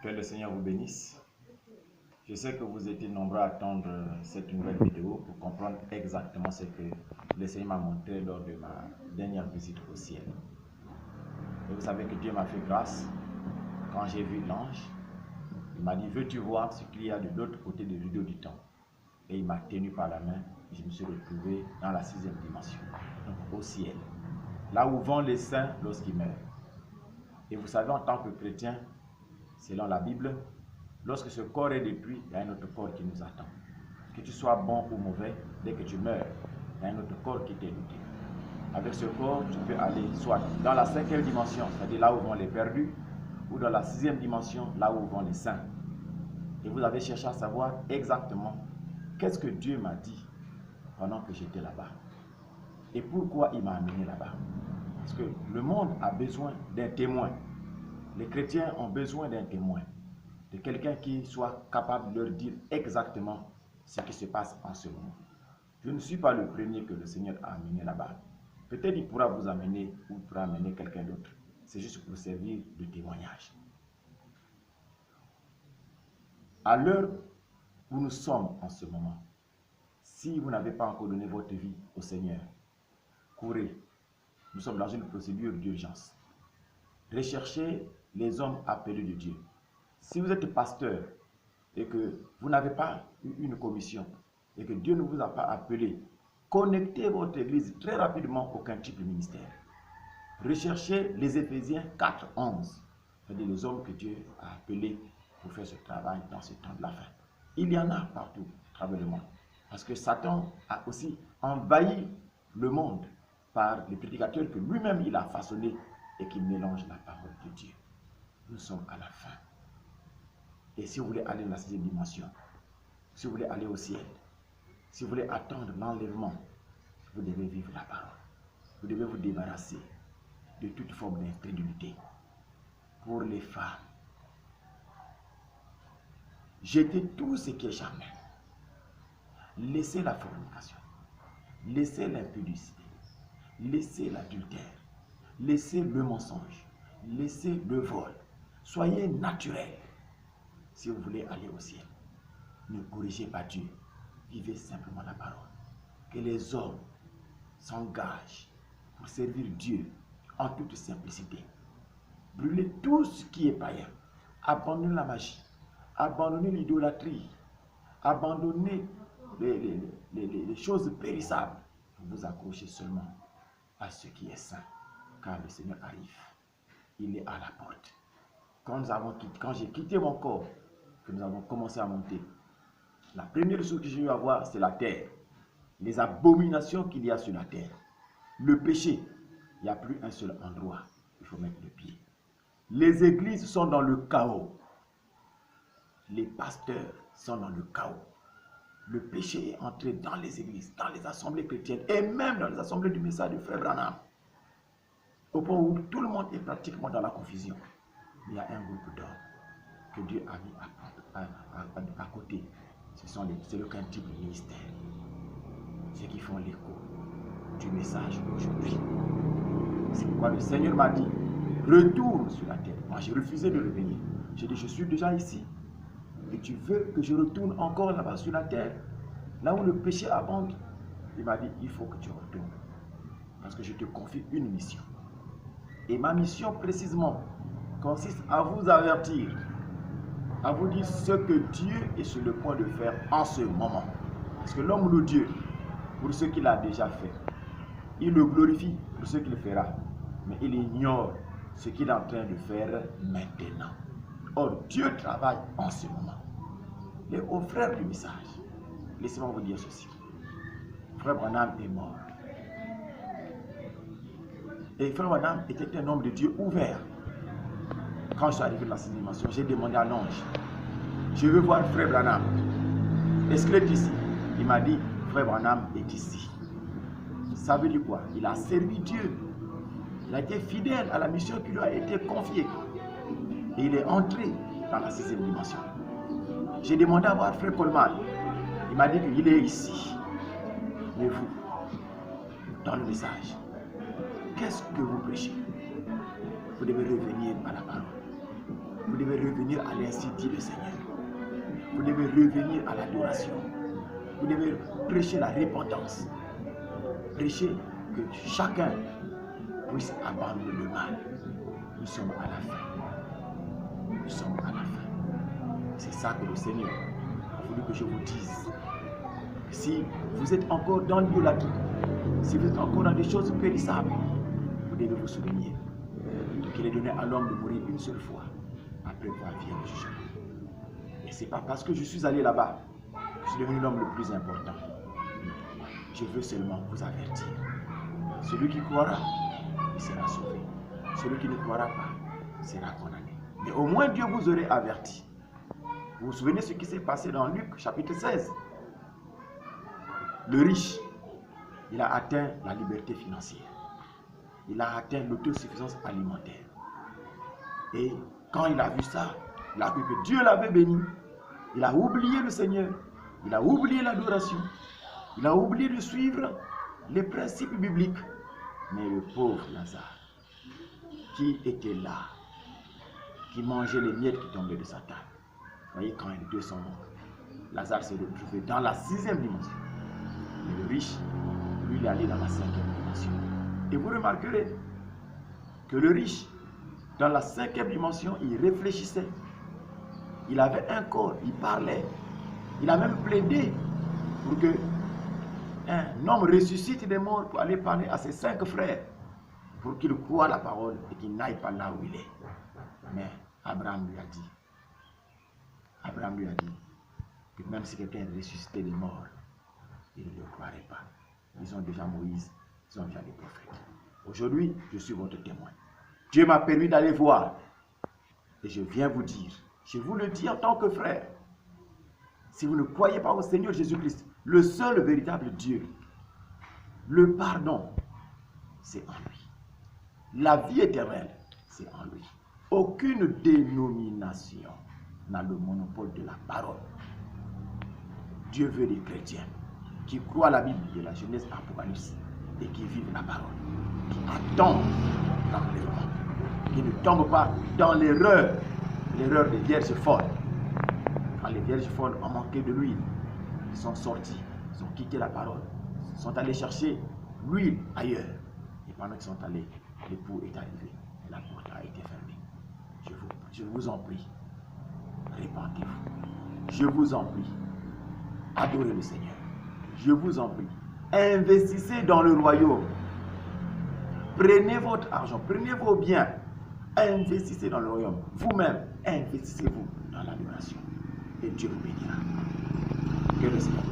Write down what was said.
Que le Seigneur vous bénisse. Je sais que vous étiez nombreux à attendre cette nouvelle vidéo pour comprendre exactement ce que le Seigneur m'a montré lors de ma dernière visite au ciel. Et vous savez que Dieu m'a fait grâce. Quand j'ai vu l'ange, il m'a dit, veux-tu voir ce qu'il y a de l'autre côté de rideau du temps? Et il m'a tenu par la main et je me suis retrouvé dans la 6e dimension, donc au ciel, là où vont les saints lorsqu'ils meurent. Et vous savez, en tant que chrétien, selon la Bible, lorsque ce corps est détruit, il y a un autre corps qui nous attend. Que tu sois bon ou mauvais, dès que tu meurs, il y a un autre corps qui t'est doté. Avec ce corps, tu peux aller soit dans la 5e dimension, c'est-à-dire là où vont les perdus, ou dans la 6e dimension, là où vont les saints. Et vous avez cherché à savoir exactement qu'est-ce que Dieu m'a dit pendant que j'étais là-bas. Et pourquoi il m'a amené là-bas. Parce que le monde a besoin d'un témoin. Les chrétiens ont besoin d'un témoin. De quelqu'un qui soit capable de leur dire exactement ce qui se passe en ce moment. Je ne suis pas le premier que le Seigneur a amené là-bas. Peut-être il pourra vous amener ou il pourra amener quelqu'un d'autre. C'est juste pour servir de témoignage. À l'heure où nous sommes en ce moment, si vous n'avez pas encore donné votre vie au Seigneur, courez. Nous sommes dans une procédure d'urgence. Recherchez les hommes appelés de Dieu. Si vous êtes pasteur et que vous n'avez pas eu une commission et que Dieu ne vous a pas appelé, connectez votre église très rapidement au quintuple ministère. Recherchez les Éphésiens 4:11, c'est-à-dire les hommes que Dieu a appelés pour faire ce travail dans ce temps de la fin. Il y en a partout à travers le monde. Parce que Satan a aussi envahi le monde par les prédicateurs que lui-même il a façonnés et qui mélangent la parole de Dieu. Nous sommes à la fin. Et si vous voulez aller dans la 6e dimension, si vous voulez aller au ciel, si vous voulez attendre l'enlèvement, vous devez vivre la parole. Vous devez vous débarrasser de toute forme d'incrédulité. Pour les femmes, jetez tout ce qui est charnel. Laissez la fornication. Laissez l'impudicité. Laissez l'adultère. Laissez le mensonge. Laissez le vol. Soyez naturel. Si vous voulez aller au ciel, ne corrigez pas Dieu. Vivez simplement la parole. Que les hommes s'engagent pour servir Dieu en toute simplicité. Brûlez tout ce qui est païen. Abandonnez la magie. Abandonnez l'idolâtrie. Abandonnez les choses périssables. Pour vous accrocher seulement à ce qui est saint. Car le Seigneur arrive. Il est à la porte. Quand j'ai quitté mon corps, que nous avons commencé à monter, la première chose que j'ai eu à voir, c'est la terre. Les abominations qu'il y a sur la terre. Le péché, il n'y a plus un seul endroit où il faut mettre le pied. Les églises sont dans le chaos. Les pasteurs sont dans le chaos. Le péché est entré dans les églises, dans les assemblées chrétiennes et même dans les assemblées du message de Frère Branham. Au point où tout le monde est pratiquement dans la confusion. Il y a un groupe d'hommes que Dieu a mis à côté. C'est le quintuple ministère. Ceux qui font l'écho du message aujourd'hui. C'est pourquoi le Seigneur m'a dit, retourne sur la terre. Moi, j'ai refusé de revenir. J'ai dit, je suis déjà ici. Et tu veux que je retourne encore là-bas sur la terre, là où le péché abonde? Il m'a dit, il faut que tu retournes. Parce que je te confie une mission. Et ma mission, précisément, consiste à vous avertir, à vous dire ce que Dieu est sur le point de faire en ce moment. Parce que l'homme loue Dieu pour ce qu'il a déjà fait. Il le glorifie pour ce qu'il fera. Mais il ignore ce qu'il est en train de faire maintenant. Or, Dieu travaille en ce moment. Les hauts frères du message, laissez-moi vous dire ceci. Frère Branham est mort. Et Frère Branham était un homme de Dieu ouvert. Quand je suis arrivé dans la 6e dimension, j'ai demandé à l'ange, je veux voir Frère Branham. Est-ce qu'il est ici? Il m'a dit, Frère Branham est ici. Ça veut dire quoi? Il a servi Dieu. Il a été fidèle à la mission qui lui a été confiée. Et il est entré dans la 6e dimension. J'ai demandé à voir Frère Coleman. Il m'a dit qu'il est ici. Mais vous, dans le message, qu'est-ce que vous prêchez? Vous devez revenir à la parole. Vous devez revenir à l'instit, dit le Seigneur. Vous devez revenir à l'adoration. Vous devez prêcher la repentance. Prêcher que chacun puisse abandonner le mal. Nous sommes à la fin. Nous sommes à la fin. C'est ça que le Seigneur a voulu que je vous dise. Si vous êtes encore dans l'idolâtrie, si vous êtes encore dans des choses périssables, vous devez vous souvenir qu'il est donné à l'homme de mourir une seule fois. Après quoi vient le jugement. Et ce n'est pas parce que je suis allé là-bas que je suis devenu l'homme le plus important. Je veux seulement vous avertir. Celui qui croira, il sera sauvé. Celui qui ne croira pas sera condamné. Mais au moins Dieu vous aurait averti. Vous vous souvenez ce qui s'est passé dans Luc chapitre 16. Le riche, il a atteint la liberté financière. Il a atteint l'autosuffisance alimentaire. Et quand il a vu ça, il a vu que Dieu l'avait béni. Il a oublié le Seigneur. Il a oublié l'adoration. Il a oublié de suivre les principes bibliques. Mais le pauvre Lazare, qui était là, qui mangeait les miettes qui tombaient de sa table. Vous voyez, quand les deux sont morts, Lazare s'est retrouvé dans la 6e dimension. Mais le riche, lui, il est allé dans la 5e dimension. Et vous remarquerez que le riche, dans la 5e dimension, il réfléchissait. Il avait un corps, il parlait. Il a même plaidé pour que un homme ressuscite des morts pour aller parler à ses 5 frères, pour qu'ils croient la parole et qu'ils n'aillent pas là où il est. Mais Abraham lui a dit que même si quelqu'un ressuscitait des morts, ils ne le croiraient pas. Ils ont déjà Moïse, ils ont déjà les prophètes. Aujourd'hui, je suis votre témoin. Dieu m'a permis d'aller voir. Et je viens vous dire, je vous le dis en tant que frère, si vous ne croyez pas au Seigneur Jésus-Christ, le seul véritable Dieu, le pardon, c'est en lui. La vie éternelle, c'est en lui. Aucune dénomination n'a le monopole de la parole. Dieu veut des chrétiens qui croient à la Bible de la Genèse à l'Apocalypse et qui vivent la parole, qui attendent l'enlèvement, qui ne tombent pas dans l'erreur des vierges folles. Quand les vierges folles ont manqué de l'huile, ils sont sortis, ils ont quitté la parole, ils sont allés chercher l'huile ailleurs. Et pendant qu'ils sont allés, l'époux est arrivé, et la porte a été fermée. Je vous en prie, répentez-vous. Je vous en prie, adorez le Seigneur. Je vous en prie, investissez dans le royaume. Prenez votre argent, prenez vos biens, investissez dans le royaume. Vous-même, investissez-vous dans l'adoration. Et Dieu vous bénira. Que le Seigneur